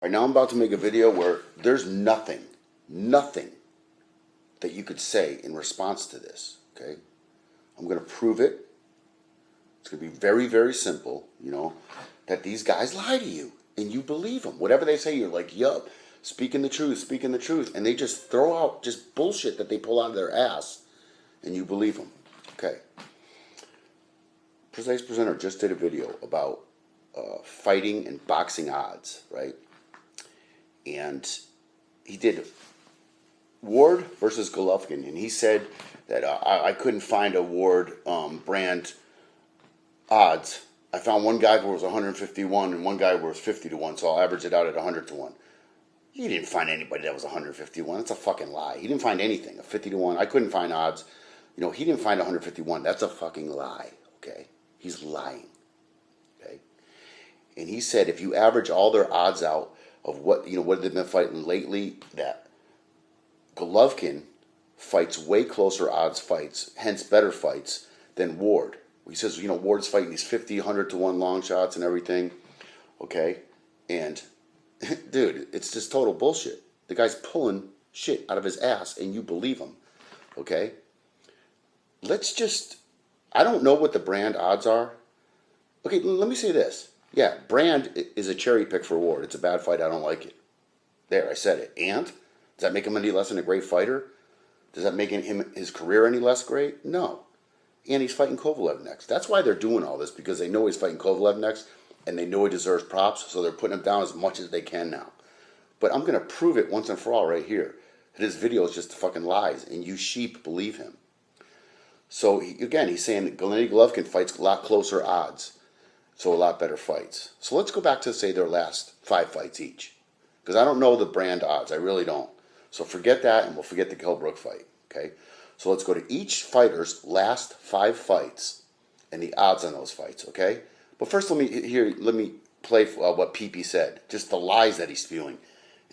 Right now I'm about to make a video where there's nothing that you could say in response to this, okay? I'm going to prove it. It's going to be very, very simple, that these guys lie to you and you believe them. Whatever they say, you're like, yup, speaking the truth. And they just throw out just bullshit that they pull out of their ass and you believe them. Okay. Precise Presenter just did a video about fighting and boxing odds, right? And he did Ward versus Golovkin, and he said that I couldn't find a Ward brand odds. I found one guy where it was 151 and one guy where it was 50 to 1, so I'll average it out at 100 to 1. He didn't find anybody that was 151. That's a fucking lie. He didn't find anything. A 50 to 1. I couldn't find odds. He didn't find 151. That's a fucking lie, okay? He's lying, okay? And he said if you average all their odds out of what they've been fighting lately, that Golovkin fights way closer odds fights, hence better fights, than Ward. He says, Ward's fighting these 50, 100 to 1 long shots and everything, okay? And, dude, it's just total bullshit. The guy's pulling shit out of his ass, and you believe him, okay? I don't know what the brand odds are. Okay, let me say this. Yeah, Brand is a cherry pick for Ward. It's a bad fight. I don't like it. There, I said it. And? Does that make him any less than a great fighter? Does that make his career any less great? No. And he's fighting Kovalev next. That's why they're doing all this, because they know he's fighting Kovalev next, and they know he deserves props, so they're putting him down as much as they can now. But I'm going to prove it once and for all right here, that his video is just fucking lies, and you sheep believe him. So, he's saying that Gennady Golovkin fights a lot closer odds. So a lot better fights. So let's go back to, say, their last 5 fights each. Because I don't know the brand odds. I really don't. So forget that, and we'll forget the Kilbrook fight. Okay? So let's go to each fighter's last 5 fights and the odds on those fights. Okay? But first, let me play what PeePee said. Just the lies that he's spewing.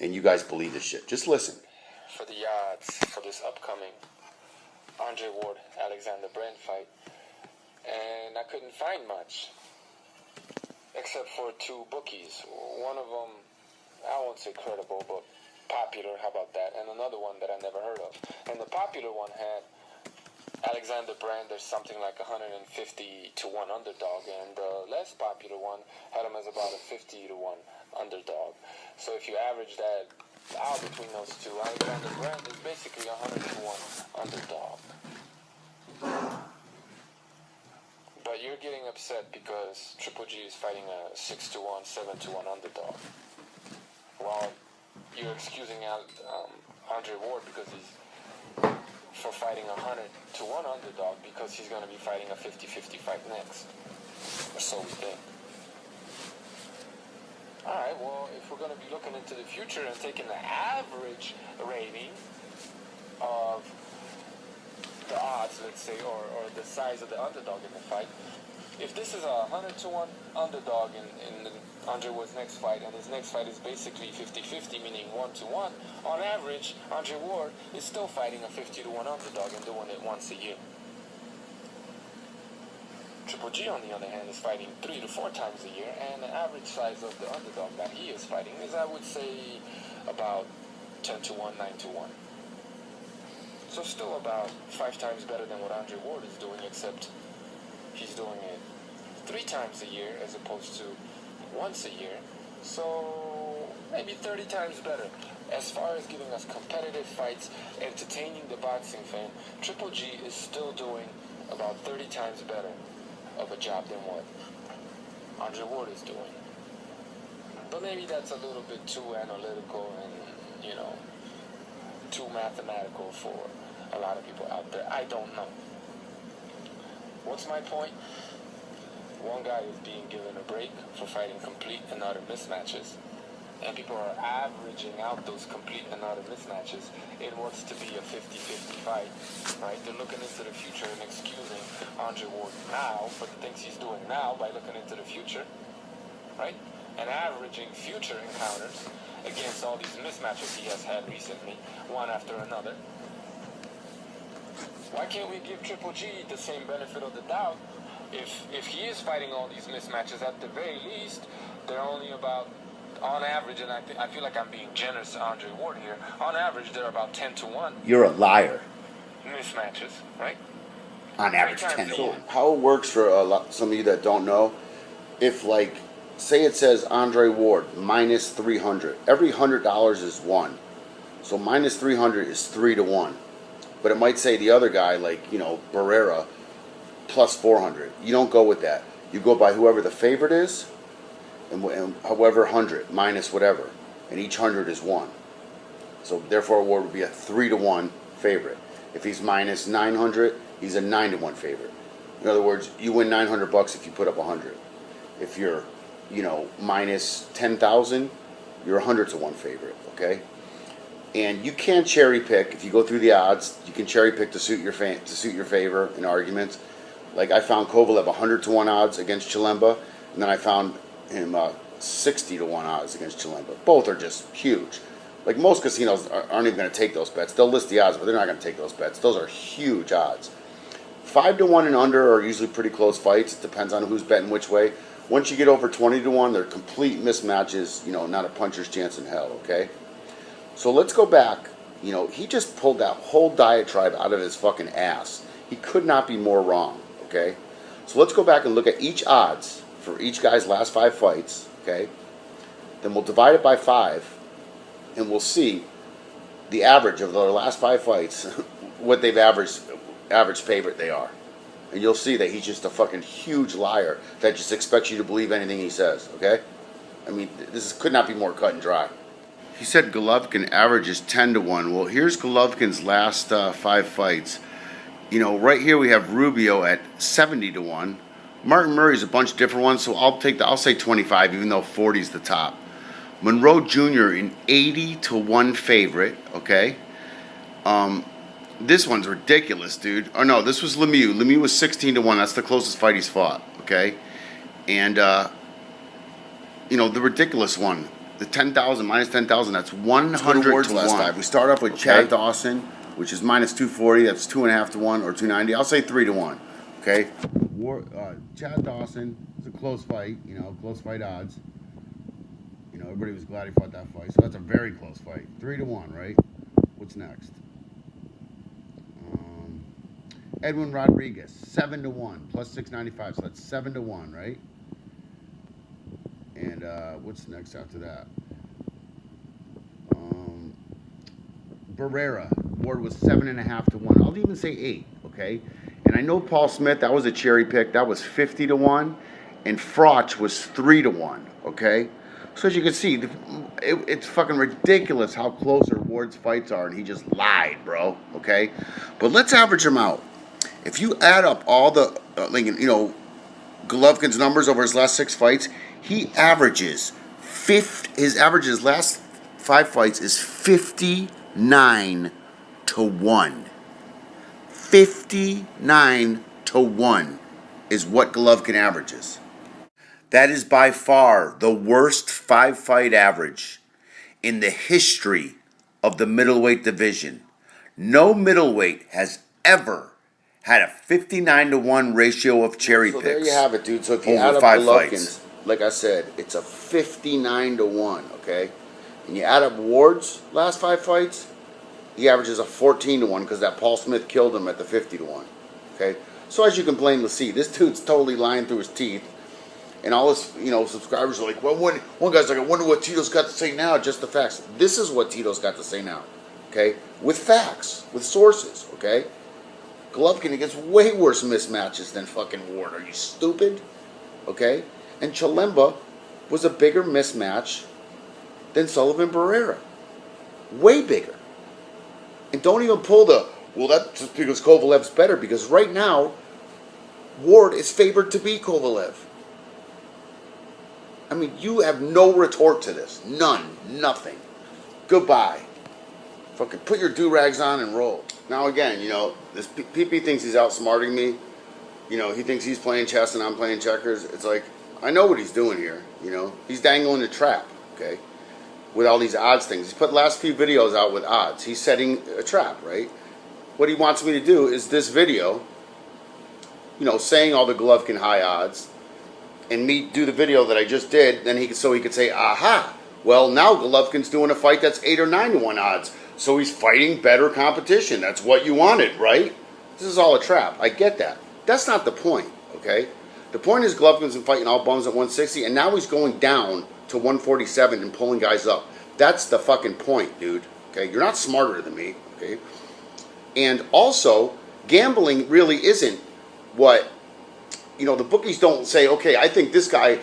And you guys believe this shit. Just listen. For the odds for this upcoming Andre Ward-Alexander Brand fight. And I couldn't find much. Except for 2 bookies. One of them, I won't say credible, but popular, how about that? And another one that I never heard of. And the popular one had Alexander Brand, there's something like 150 to 1 underdog. And the less popular one had him as about a 50 to 1 underdog. So if you average that out between those 2, Alexander Brand is basically 100 to 1 underdog. But you're getting upset because Triple G is fighting a 6 to 1, 7 to 1 underdog. While you're excusing Andre Ward because for fighting a 100 to 1 underdog because he's going to be fighting a 50-50 fight next. Or so we think. Alright, well, if we're going to be looking into the future and taking the average rating of the odds, let's say, or the size of the underdog in the fight. If this is a 100 to 1 underdog in Andre Ward's next fight, and his next fight is basically 50-50, meaning 1 to 1, on average, Andre Ward is still fighting a 50 to 1 underdog and doing it once a year. Triple G, on the other hand, is fighting 3 to 4 times a year, and the average size of the underdog that he is fighting is, I would say, about 10 to 1, 9 to 1. So still about 5 times better than what Andre Ward is doing, except he's doing it 3 times a year as opposed to once a year. So maybe 30 times better. As far as giving us competitive fights, entertaining the boxing fan, Triple G is still doing about 30 times better of a job than what Andre Ward is doing. But maybe that's a little bit too analytical and, too mathematical for a lot of people out there. I don't know. What's my point? One guy is being given a break for fighting complete and utter mismatches, and people are averaging out those complete and utter mismatches in what's to be a 50-50 fight, right? They're looking into the future and excusing Andre Ward now for the things he's doing now by looking into the future, right? And averaging future encounters against all these mismatches he has had recently, one after another. Why can't we give Triple G the same benefit of the doubt? If he is fighting all these mismatches, at the very least, they're only about on average, and I feel like I'm being generous to Andre Ward here. On average, they're about 10-1 You're a liar. mismatches, right? On average, Three times 10 a to year. 1. How it works for some of you that don't know, if like, say it says Andre Ward minus 300, every $100 is 1. So minus 300 is 3 to 1. But it might say the other guy, like, Barrera, plus 400. You don't go with that. You go by whoever the favorite is, and however 100 minus whatever, and each 100 is 1. So therefore, Ward would be a 3 to 1 favorite. If he's minus 900, he's a 9 to 1 favorite. In other words, you win $900 if you put up 100. If you're, minus 10,000, you're 100 to 1 favorite. Okay. And you can cherry pick if you go through the odds. You can cherry pick to suit your favor in arguments. Like I found Kovalev 100 to 1 odds against Chilemba, and then I found him 60 to 1 odds against Chilemba. Both are just huge. Like most casinos aren't even going to take those bets. They'll list the odds, but they're not going to take those bets. Those are huge odds. 5 to 1 and under are usually pretty close fights. It depends on who's betting which way. Once you get over 20 to 1, they're complete mismatches. Not a puncher's chance in hell. Okay. So let's go back. He just pulled that whole diatribe out of his fucking ass. He could not be more wrong. Okay. So let's go back and look at each odds for each guy's last 5 fights. Okay. Then we'll divide it by 5. And we'll see the average of their last 5 fights, what they've average favorite they are. And you'll see that he's just a fucking huge liar that just expects you to believe anything he says, okay? I mean, this could not be more cut and dry. He said Golovkin averages 10 to 1. Well, here's Golovkin's last 5 fights. Right here we have Rubio at 70 to 1. Martin Murray's a bunch of different ones, so I'll say 25, even though 40 is the top. Monroe Jr. in 80 to 1 favorite, okay? This one's ridiculous, dude. Oh no, this was Lemieux. Lemieux was 16 to 1. That's the closest fight he's fought, okay? And the ridiculous one, the 10,000 minus 10,000, that's 100 to 1. We start off with Chad Dawson, which is minus 240. That's 2.5 to 1 or 290. I'll say 3 to 1, okay? Chad Dawson is a close fight. Close fight odds. Everybody was glad he fought that fight. So that's a very close fight. 3 to 1, right? What's next? Edwin Rodriguez, 7 to 1, plus 695. So that's 7 to 1, right? And what's next after that? Barrera, Ward was 7.5 to 1. I'll even say 8, okay? And I know Paul Smith, that was a cherry pick. That was 50 to 1. And Froch was 3 to 1, okay? So as you can see, it's fucking ridiculous how close Ward's fights are, and he just lied, bro. Okay, but let's average them out. If you add up all the, Golovkin's numbers over his last 6 fights, he averages his last 5 fights is 59 to 1. 59 to 1 is what Golovkin averages. That is by far the worst 5-fight average in the history of the middleweight division. No middleweight has ever had a 59 to 1 ratio of cherry picks. So there you have it, dude. So if you add up Golovkin's, like I said, it's a 59 to 1, okay? And you add up Ward's last 5 fights, he averages a 14 to 1 because that Paul Smith killed him at the 50 to 1, okay? So as you can plainly see, this dude's totally lying through his teeth. And all his, subscribers are like, well, one guy's like, I wonder what Tito's got to say now, just the facts. This is what Tito's got to say now, okay? With facts, with sources, okay? Golovkin gets way worse mismatches than fucking Ward. Are you stupid? Okay? And Chilemba was a bigger mismatch than Sullivan Barrera. Way bigger. And don't even pull that's just because Kovalev's better, because right now, Ward is favored to beat Kovalev. I mean, you have no retort to this. None. Nothing. Goodbye. Fucking put your do-rags on and roll. Now again, this PeePee thinks he's outsmarting me. He thinks he's playing chess and I'm playing checkers. It's like, I know what he's doing here. He's dangling a trap, okay? With all these odds things. He's put the last few videos out with odds. He's setting a trap, right? What he wants me to do is this video, saying all the Golovkin high odds, and me do the video that I just did, then he could say, aha, Well, now Golovkin's doing a fight that's 8 or 9 to 1 odds. So he's fighting better competition. That's what you wanted, right? This is all a trap. I get that. That's not the point, okay? The point is Golovkin's been fighting all bums at 160, and now he's going down to 147 and pulling guys up. That's the fucking point, dude. Okay? You're not smarter than me, okay? And also, gambling really isn't what, you know, the bookies don't say, okay, I think this guy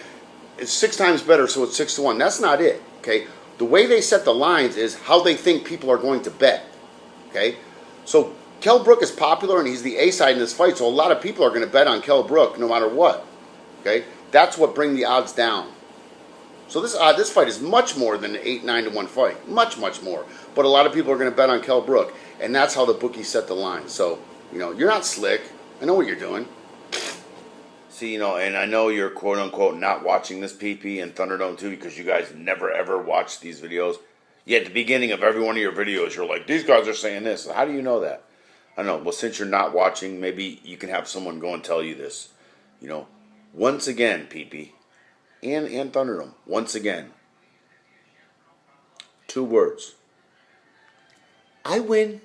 is 6 times better, so it's 6 to 1. That's not it, okay? The way they set the lines is how they think people are going to bet, okay? So Kell Brook is popular and he's the A side in this fight, so a lot of people are going to bet on Kell Brook no matter what, okay? That's what brings the odds down. So this fight is much more than an 8-9 to 1 fight, much more. But a lot of people are going to bet on Kell Brook, and that's how the bookies set the line. So, you know, you're not slick. I know what you're doing. See, you know, and I know you're quote-unquote not watching this PeePee and Thunderdome too because you guys never ever watch these videos. Yet at the beginning of every one of your videos, you're like, these guys are saying this. How do you know that? I don't know. Well, since you're not watching, maybe you can have someone go and tell you this. You know, once again, PeePee and Thunderdome, once again, 2 words. I win.